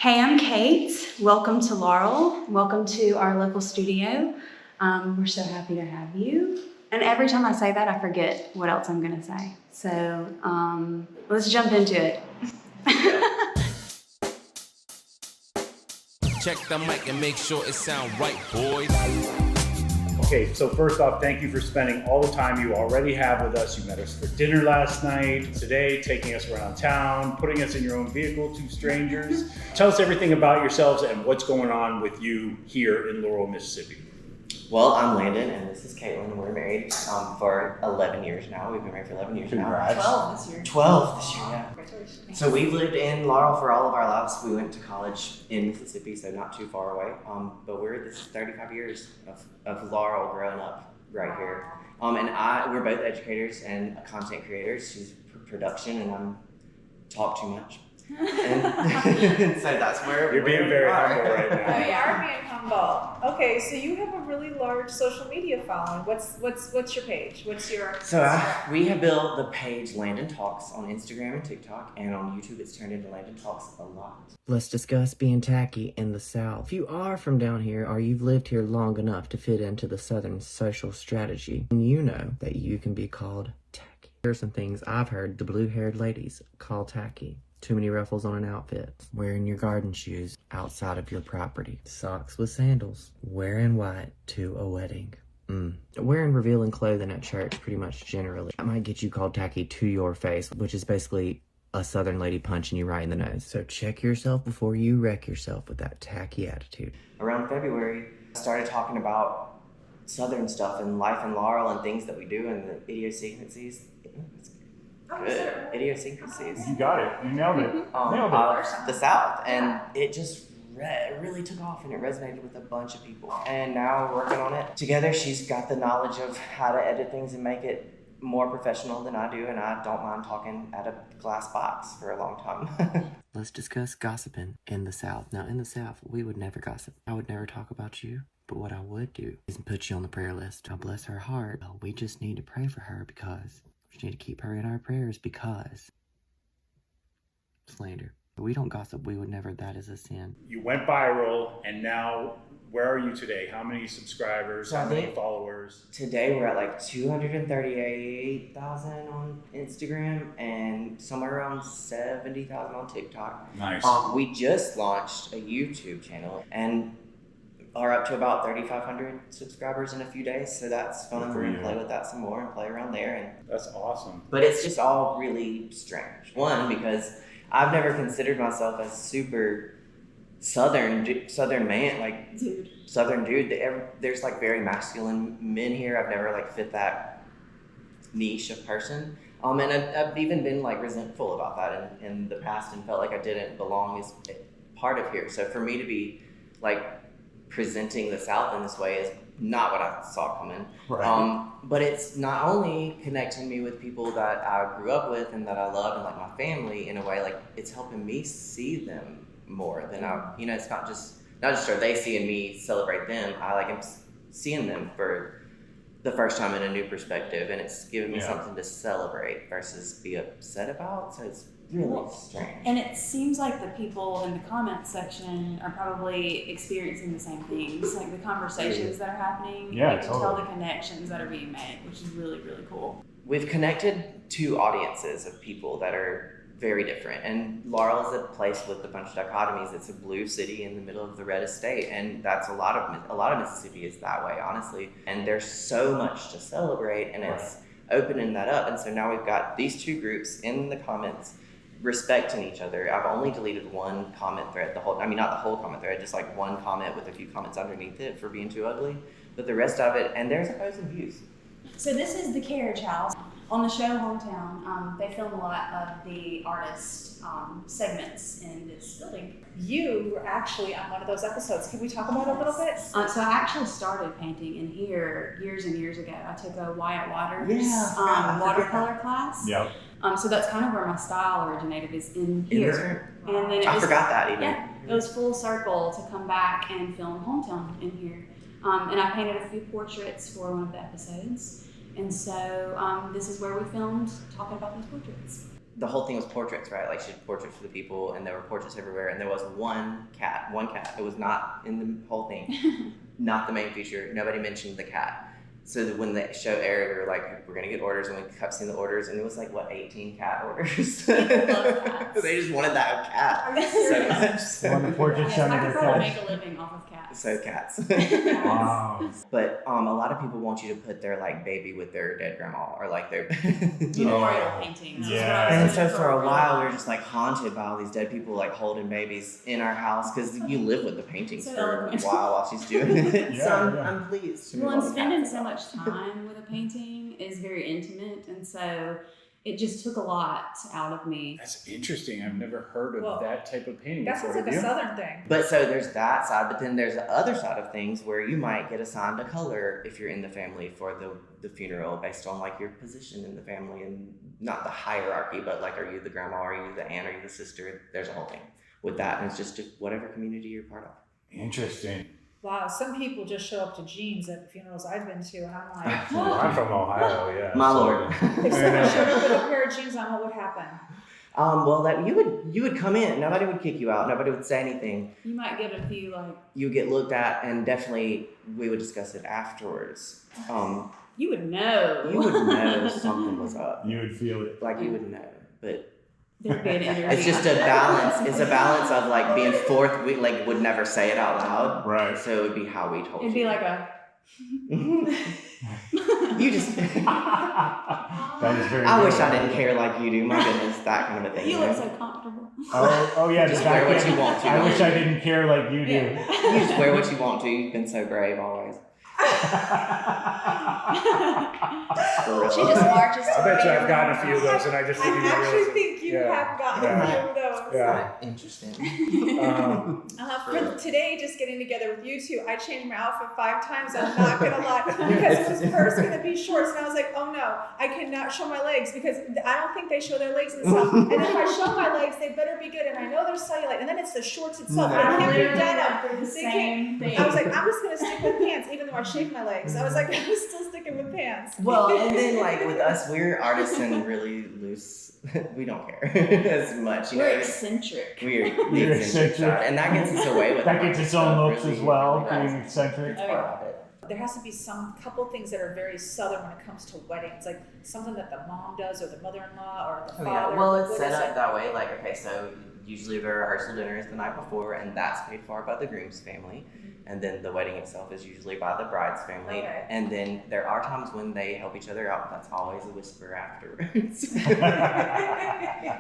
Hey, I'm Kate. Welcome to Laurel. Welcome to our local studio. We're so happy to have you. And every time I say that, I forget what else I'm going to say. So let's jump into it. Check the mic and make sure it sound right, boys. Okay, so first off, thank you for spending all the time you already have with us. You met us for dinner last night, today, taking us around town, putting us in your own vehicle, two strangers. Tell us everything about yourselves and what's going on with you here in Laurel, Mississippi. Well, I'm Landon, and this is Caitlin. We're married for 11 years now. We've been married for 11 years Congrats. now. 12 this year. 12 this year, yeah. Congratulations. So we've lived in Laurel for all of our lives. We went to college in Mississippi, so not too far away. But this is 35 years of Laurel growing up right here. We're both educators and content creators. She's production, and I'm talk too much. And so that's where You're being very humble right Oh, now. you are being humble. Okay, so you have a really large social media following. What's your page? What's your... We have built the page Landon Talks on Instagram and TikTok, and on YouTube it's turned into Landon Talks a lot. Let's discuss being tacky in the South. If you are from down here or you've lived here long enough to fit into the Southern social strategy, then you know that you can be called tacky. Here are some things I've heard the blue-haired ladies call tacky. Too many ruffles on an outfit. Wearing your garden shoes outside of your property. Socks with sandals. Wearing white to a wedding. Wearing revealing clothing at church pretty much generally. That might get you called tacky to your face, which is basically a Southern lady punching you right in the nose. So check yourself before you wreck yourself with that tacky attitude. Around February, I started talking about Southern stuff and life in Laurel and things that we do and the idiosyncrasies. Good. Idiosyncrasies. You got it. You nailed it. Of the South. And it just really took off and it resonated with a bunch of people. And now we're working on it together. She's got the knowledge of how to edit things and make it more professional than I do, and I don't mind talking at a glass box for a long time. Let's discuss gossiping in the South. Now, in the South, we would never gossip. I would never talk about you. But what I would do is put you on the prayer list. God bless her heart. Well, we just need to pray for her because we need to keep her in our prayers because slander. We don't gossip. We would never. That is a sin. You went viral, and now where are you today? How many subscribers? So how I many think followers? Today we're at like 238,000 on Instagram and somewhere around 70,000 on TikTok. Nice. We just launched a YouTube channel and are up to about 3,500 subscribers in a few days. So that's fun. We're gonna play with that some more and play around there. That's awesome. But it's just all really strange. One, because I've never considered myself a super Southern man, like Dude. Southern dude. There's like very masculine men here. I've never like fit that niche of person. And I've even been like resentful about that in the past and felt like I didn't belong as part of here. So for me to be like presenting the South in this way is not what I saw coming. Right. But it's not only connecting me with people that I grew up with and that I love and like my family in a way, like it's helping me see them more than it's not just are they seeing me celebrate them. I like am seeing them for the first time in a new perspective, and it's giving me something to celebrate versus be upset about. So it's really strange. And it seems like the people in the comment section are probably experiencing the same things, like the conversations that are happening. Yeah, you can tell the connections that are being made, which is really, really cool. We've connected to audiences of people that are very different, and Laurel is a place with a bunch of dichotomies. It's a blue city in the middle of the reddest state, and that's a lot of Mississippi is that way, honestly. And there's so much to celebrate, and it's opening that up. And so now we've got these two groups in the comments respecting each other. I've only deleted one comment thread, not the whole comment thread, just like one comment with a few comments underneath it for being too ugly. But the rest of it, and there's opposing views. So this is the Carriage House. On the show Hometown, they film a lot of the artist segments in this building. You were actually on one of those episodes. Can we talk about it a little bit? So I actually started painting in here years and years ago. I took a Wyatt Waters watercolor class. Yep. So that's kind of where my style originated, is in here. And then I forgot that even. Yeah, it was full circle to come back and film Hometown in here. And I painted a few portraits for one of the episodes. And so this is where we filmed talking about these portraits. the whole thing was portraits, right? Like she did portraits for the people, and there were portraits everywhere, and there was one cat. It was not in the whole thing, not the main feature. Nobody mentioned the cat. So that when the show aired, we were like, we're gonna get orders, and we kept seeing the orders, and it was like, what, 18 cat orders? People love cats. They just wanted that cat Are you so serious? much. On the portrait Yes, show I of could the probably cat. make a living off of cats. So cats. Wow. But a lot of people want you to put their like baby with their dead grandma, or like their, Memorial paintings. Yeah. And so for a while, we were just like haunted by all these dead people like holding babies in our house, because you live with the paintings So for a eloquent. while she's doing it. Yeah, So I'm, yeah. I'm pleased to Well, move and on to spending cats. so much time with a painting is very intimate, and so it just took a lot out of me. That's interesting. I've never heard of Well, that type of painting That before. sounds like Have a you? Southern thing. But so there's that side, but then there's the other side of things where you might get assigned a color if you're in the family for the funeral based on like your position in the family, and not the hierarchy, but like, are you the grandma, are you the aunt, are you the sister? There's a whole thing with that, and it's just whatever community you're part of. Interesting. Wow, some people just show up to jeans at funerals I've been to, and I'm like, Well, I'm from Ohio, yeah. My so- lord. if someone showed up with a pair of jeans on, what would happen? Well, that you would come in, nobody would kick you out, nobody would say anything. You might get a few like You would get looked at, and definitely we would discuss it afterwards. you would know. You would know something was up, You would feel it. like you would know, but. There'd be an interview. It's just a balance. It's a balance of like being forth. We like would never say it out loud. Right. So it would be how we told It'd you. be like a. You just. That is very I good. wish I didn't care like you do. My goodness, that kind of a thing. You know? look so comfortable. Oh yeah, Just the wear back what end. you want to. I wish I didn't care like you do. Yeah. You just wear what you want to. You've been so brave always. For real. She just marches. I bet you I've gotten a few of those, and I just didn't I even realize actually it. think you Yeah. have gotten Yeah. a few of those. Yeah. Interesting. For today, just getting together with you two, I changed my outfit 5 times. I'm not gonna lie, because it was first gonna be shorts, and I was like, oh no, I cannot show my legs because I don't think they show their legs in the South. And then if I show my legs, they better be good, and I know there's cellulite. And then it's the shorts itself. No. I can't be Literally denim. went through the They same thing. I was like, I'm just gonna stick with pants, even though I shaved my legs. I was like, I'm still sticking with pants. Well, and then like with us, we're artists and really loose. We don't care as much. You know, We're eccentric. We're We're eccentric eccentric. side, and that gets us away with That it. gets its own So looks really, as well, really being eccentric. Oh, part of it. There has to be some couple things that are very Southern when it comes to weddings, like something that the mom does, or the mother-in-law, or the Oh, father. yeah. Well, it's What set is up it? that way. Like, okay, so usually the rehearsal dinner is the night before, and that's paid for by the groom's family. And then the wedding itself is usually by the bride's family. Okay. And then there are times when they help each other out, but that's always a whisper afterwards.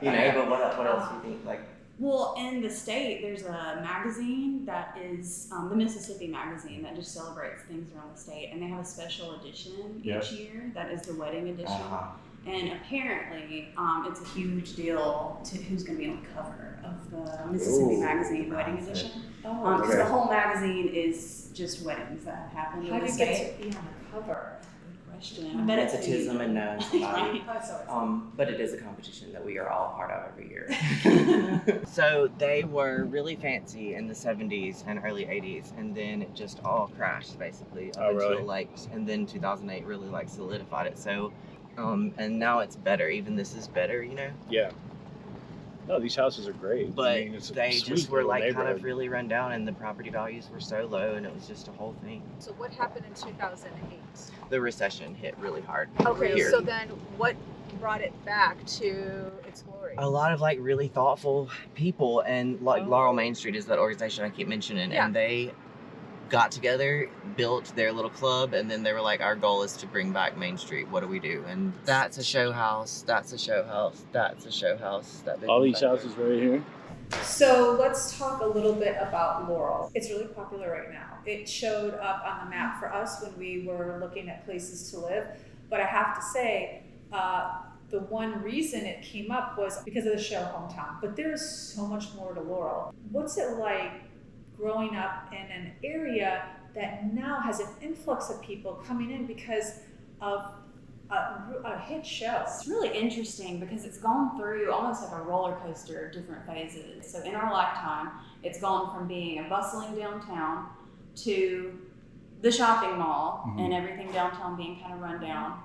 You know, but what else do you think? Like, Well, in the state, there's a magazine that is the Mississippi Magazine that just celebrates things around the state, and they have a special edition Yep. each year that is the wedding edition. uh-huh. And apparently, it's a huge deal to who's going to be on the cover of the Mississippi Ooh. Magazine wedding edition. Oh, Because Okay. the whole magazine is just weddings that have happened how in do the you get state. to be on the cover? Good question. I bet it's Nepotism and knowing somebody. Oh, sorry. But it is a competition that we are all part of every year. So they were really fancy in the 70s and early 80s, and then it just all crashed basically up Oh, really? until like, and then 2008 really like solidified it. So, and now it's better. Even this is better, you know. Yeah. No, these houses are great. But I mean, it's a they sweet just were little like kind of neighborhood. really run down, and the property values were so low, and it was just a whole thing. So what happened in 2008? The recession hit really hard. Okay, here. so then what brought it back to its glory? A lot of like really thoughtful people, and like Oh. Laurel Main Street is that organization I keep mentioning, Yeah. and they got together, built their little club, and then they were like, our goal is to bring back Main Street. What do we do? And that's a show house, that's a show house, that's a show house. That big All one these back there. houses right here. So let's talk a little bit about Laurel. It's really popular right now. It showed up on the map for us when we were looking at places to live. But I have to say, the one reason it came up was because of the show Hometown. But there's so much more to Laurel. What's it like growing up in an area that now has an influx of people coming in because of a hit show? It's really interesting because it's gone through almost like a roller coaster of different phases. So in our lifetime, it's gone from being a bustling downtown to the shopping mall and everything downtown being kind of run down.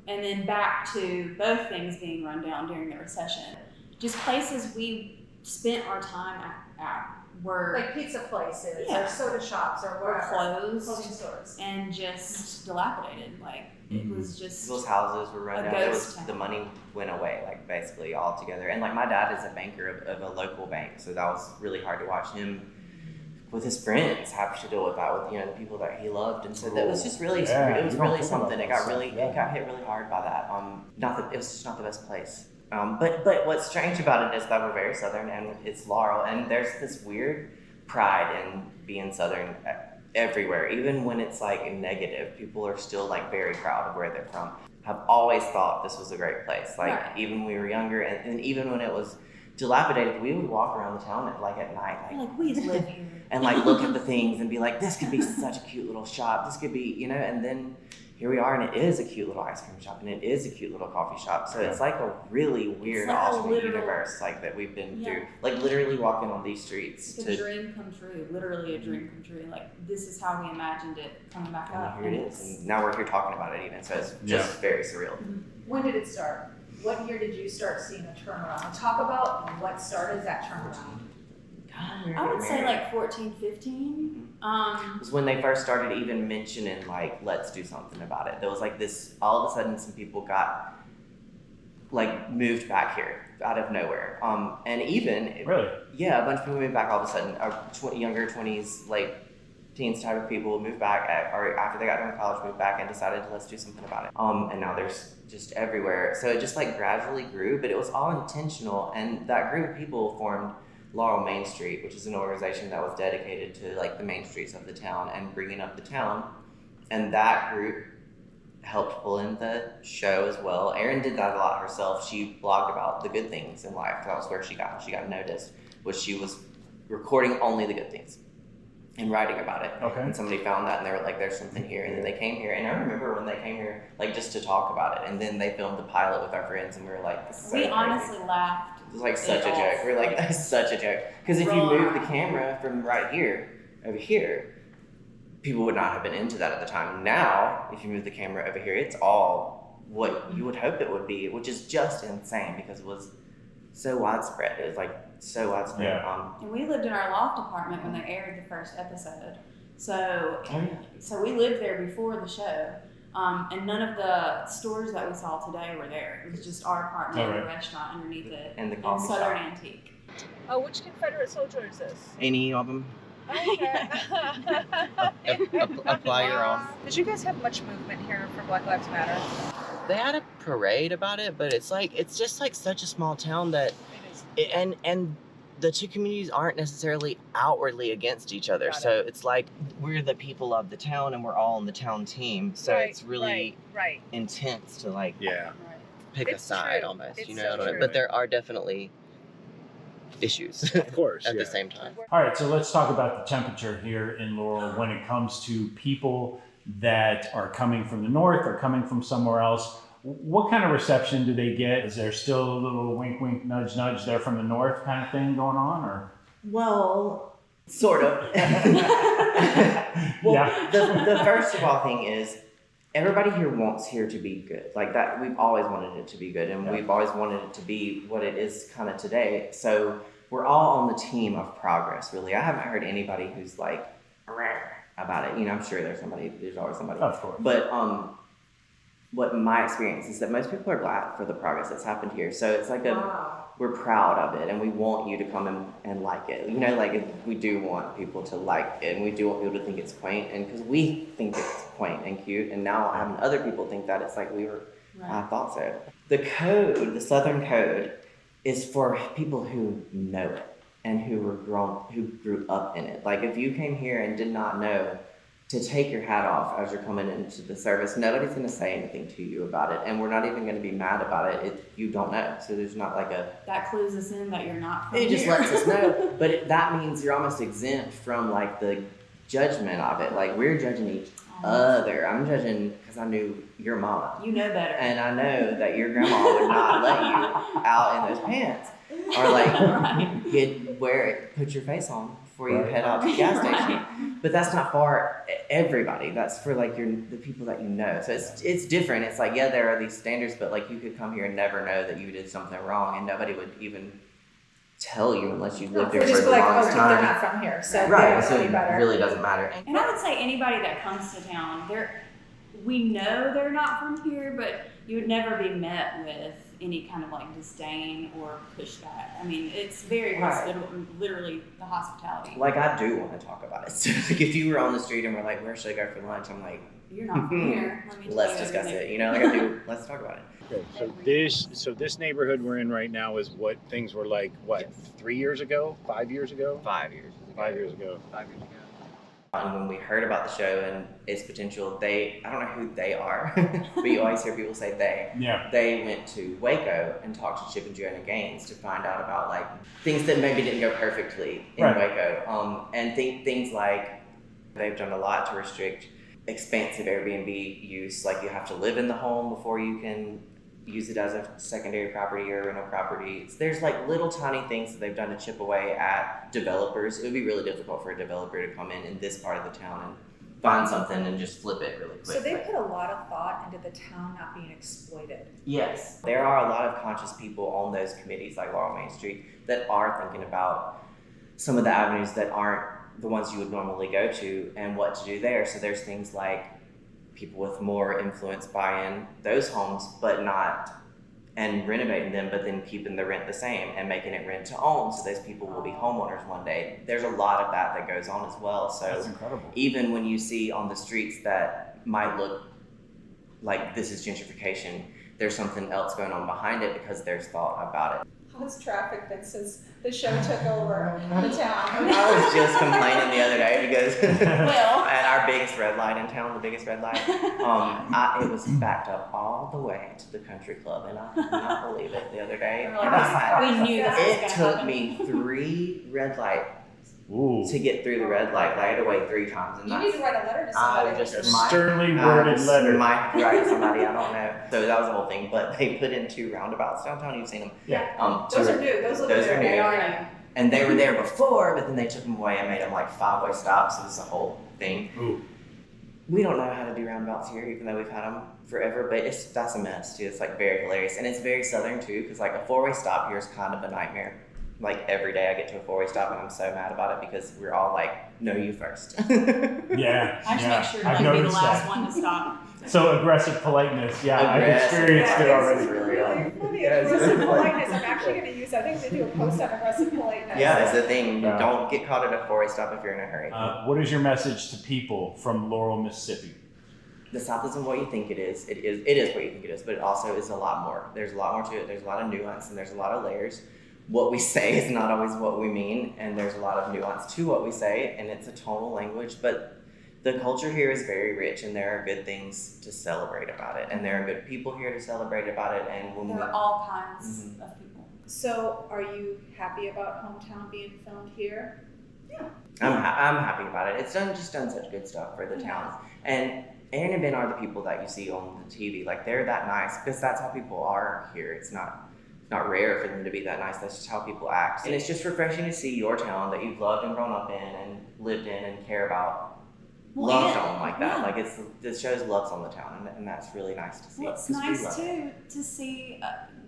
and then back to both things being run down during the recession. Just places we spent our time at were Like pizza places Yeah. or soda shops or whatever. closed Clothing stores. and just dilapidated. Like it was just Those houses were run A down. It ghost was town. the money went away, like basically altogether. And like my dad is a banker of a local bank, so that was really hard to watch him with his friends have to deal with that with the people that he loved, and so that was just really Yeah, it was you don't really think about something. It that got really stuff, yeah. it got hit really hard by that. Not that it was just not the best place. But what's strange about it is that we're very Southern, and it's Laurel, and there's this weird pride in being Southern everywhere, even when it's like negative. People are still like very proud of where they're from. I've always thought this was a great place. Like Right. even when we were younger, and even when it was dilapidated, we would walk around the town at night, You're like, we live here. and like look at the things and be like, this could be such a cute little shop. This could be, and then here we are, and it is a cute little ice cream shop, and it is a cute little coffee shop. So it's like a really weird like a alternate literal- universe, like that we've been Yeah. through. Like literally walking on these streets It's a dream come true, literally a dream come true. Like this is how we imagined it coming back up. and here it is. And now we're here talking about it even, so it's just very surreal. When did it start? What year did you start seeing a turnaround? Talk about what started that turnaround. I would say like 14, 15. It was when they first started even mentioning like, let's do something about it. There was like this, all of a sudden some people got like moved back here out of nowhere. And even, Really? yeah, a bunch of people moved back all of a sudden. Younger 20s, late teens type of people moved back or after they got done with college, moved back and decided to let's do something about it. And now there's just everywhere. So it just like gradually grew, but it was all intentional. And that group of people formed Laurel Main Street, which is an organization that was dedicated to like the main streets of the town and bringing up the town. And that group helped pull in the show as well. Erin did that a lot herself. She blogged about the good things in life. That was where she got noticed, was she was recording only the good things and writing about it. Okay. And somebody found that and they were like, there's something here. And then they came here. And I remember when they came here, like just to talk about it. And then they filmed the pilot with our friends and we were like, this is so We crazy. honestly laughed. It was like such a It joke. all- We're like, that's such a joke. Because if you Roll move our the eyes. camera from right here over here, people would not have been into that at the time. Now, if you move the camera over here, it's all what you would hope it would be, which is just insane because it was so widespread. It was like so widespread. Yeah. And we lived in our loft apartment when they aired the first episode. So, Oh, yeah. so we lived there before the show. And none of the stores that we saw today were there. It was just our apartment and the Alright. restaurant underneath it. And the And coffee Southern shop. Antique. Oh, which Confederate soldier is this? Any of them? Okay. Apply your own. Did you guys have much movement here for Black Lives Matter? They had a parade about it, but it's just like such a small town that, It is. and the two communities aren't necessarily outwardly against each other. Got it. So it's like we're the people of the town and we're all on the town team. So Right, it's really right. intense to like Yeah. pick a It's side true. almost, It's you so know. true. But there are definitely issues Of course. at yeah. the same time. All right, so let's talk about the temperature here in Laurel when it comes to people that are coming from the north or coming from somewhere else. What kind of reception do they get? Is there still a little wink, wink, nudge, nudge there from the north kind of thing going on, or? Well, sort of. Well, Yeah. the first of all thing is everybody here wants here to be good. Like that, we've always wanted it to be good, and Yeah. we've always wanted it to be what it is kind of today. So we're all on the team of progress, really. I haven't heard anybody who's like "Rah," about it. I'm sure there's always somebody. Of course. But what my experience is that most people are glad for the progress that's happened here. So it's like we're proud of it and we want you to come and like it. Like we do want people to like it and we do want people to think it's quaint, and because we think it's quaint and cute, and now having other people think that, it's like I thought so. The code, the Southern code, is for people who know it and who grew up in it. Like if you came here and did not know to take your hat off as you're coming into the service, nobody's going to say anything to you about it, and we're not even going to be mad about it if you don't know. So there's not like That clues us in that you're not from it just here. lets us know. But that means you're almost exempt from like the judgment of it. Like we're judging each other. I'm judging because I knew your mama, You know better. and I know that your grandma would not let you out in those pants or like wear it, put your face on before you Right. head out to the gas Right. station. But that's not for everybody. That's for like the people that you know. So it's different. It's like, yeah, there are these standards, but like you could come here and never know that you did something wrong, and nobody would even tell you unless you lived We're here just for the like, oh, longest they're time. not from here, so they Right. don't So know any it better. really doesn't matter. And I would say anybody that comes to town, we know they're not from here, but you would never be met with any kind of like disdain or pushback. I mean, it's very Right. hospitable, literally the hospitality. Like, I do want to talk about it. So, like, if you were on the street and we're like, where should I go for lunch? I'm like, You're not from here. Let me tell let's you discuss everything. it. You know, like I do. Let's talk about it. Okay, so this neighborhood we're in right now is what things were like, what, 3 years ago? 5 years ago? 5 years. 5 years ago. 5 years ago. And when we heard about the show and its potential, I don't know who they are, but you always hear people say they. Yeah. They went to Waco and talked to Chip and Joanna Gaines to find out about like things that maybe didn't go perfectly in Right. Waco. And things like they've done a lot to restrict expansive Airbnb use. Like you have to live in the home before you can use it as a secondary property or rental property. There's like little tiny things that they've done to chip away at developers. It would be really difficult for a developer to come in this part of the town and find something and just flip it really quick. So they put a lot of thought into the town not being exploited. Yes, there are a lot of conscious people on those committees like Laurel Main Street that are thinking about some of the avenues that aren't the ones you would normally go to and what to do there. So there's things like people with more influence buy in those homes, but not, and renovating them, but then keeping the rent the same and making it rent to own. So those people will be homeowners one day. There's a lot of that goes on as well. So That's incredible. even when you see on the streets that might look like this is gentrification, there's something else going on behind it because there's thought about it. How's traffic been since the show took over the town? I was just complaining the other day because Well. at our biggest red light in town, the biggest red light, it was backed up all the way to the country club, and I could not believe it the other day. We're like, we knew this was It gonna took happen. me 3 red lights Ooh. to get through the red light. I had to wait 3 times, and You need to write a letter to I somebody. just A sternly worded just letter. might write somebody, I don't know. So that was the whole thing. But they put in 2 roundabouts downtown. You've seen them. Yeah. Those are new. Those look those new. are new. They are new. And they were there before, but then they took them away and made them like 5-way stops. It was a whole thing. Ooh. We don't know how to do roundabouts here, even though we've had them forever. But that's a mess too. It's like very hilarious, and it's very southern too, because like a 4-way stop here is kind of a nightmare. Like every day I get to a 4-way stop and I'm so mad about it because we're all like, no, you first. Yeah. I just yeah. make sure to I've like, be the noticed last that. one to stop. So aggressive politeness. Yeah, I've Aggressive. experienced it already. It's really Really funny. Yes. Aggressive politeness. I'm actually going to use. I think they do a post on aggressive politeness. Yeah, it's the thing. Yeah. Don't get caught at a 4-way stop if you're in a hurry. What is your message to people from Laurel, Mississippi? The South isn't what you think it is. It is what you think it is, but it also is a lot more. There's a lot more to it. There's a lot of nuance and there's a lot of layers. What we say is not always what we mean, and there's a lot of nuance to what we say, and it's a tonal language, but the culture here is very rich, and there are good things to celebrate about it, and there are good people here to celebrate about it, and when There we... are all kinds of people. So, are you happy about Hometown being filmed here? I'm happy about it. It's done such good stuff for the town. And Erin and Ben are the people that you see on the TV. Like, they're that nice because that's how people are here. It's not rare for them to be that nice. That's just how people act. And it's just refreshing to see your town that you've loved and grown up in and lived in and care about loved on like that. Like, this shows loves on the town, and that's really nice to see. Well, it's 'cause we nice love it. too to see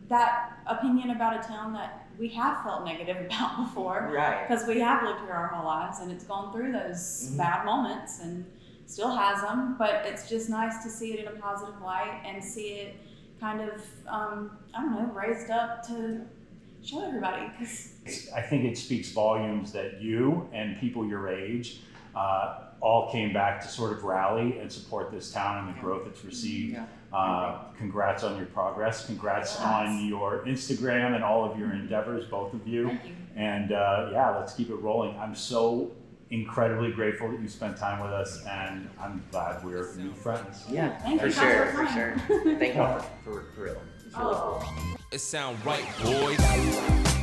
that opinion about a town that we have felt negative about before. Right. Because we have lived here our whole lives and it's gone through those bad moments and still has them. But it's just nice to see it in a positive light and see it kind of, I don't know, raised up to show everybody. I think it speaks volumes that you and people your age all came back to sort of rally and support this town and the growth it's received. Congrats on your progress. Congrats on your Instagram and all of your endeavors, both of you. Thank you. And let's keep it rolling. I'm so incredibly grateful that you spent time with us, and I'm glad we're new friends. Yeah, Thank for you. sure, Thanks for for sure. Thank you for real. It's really cool. It sound right, boys.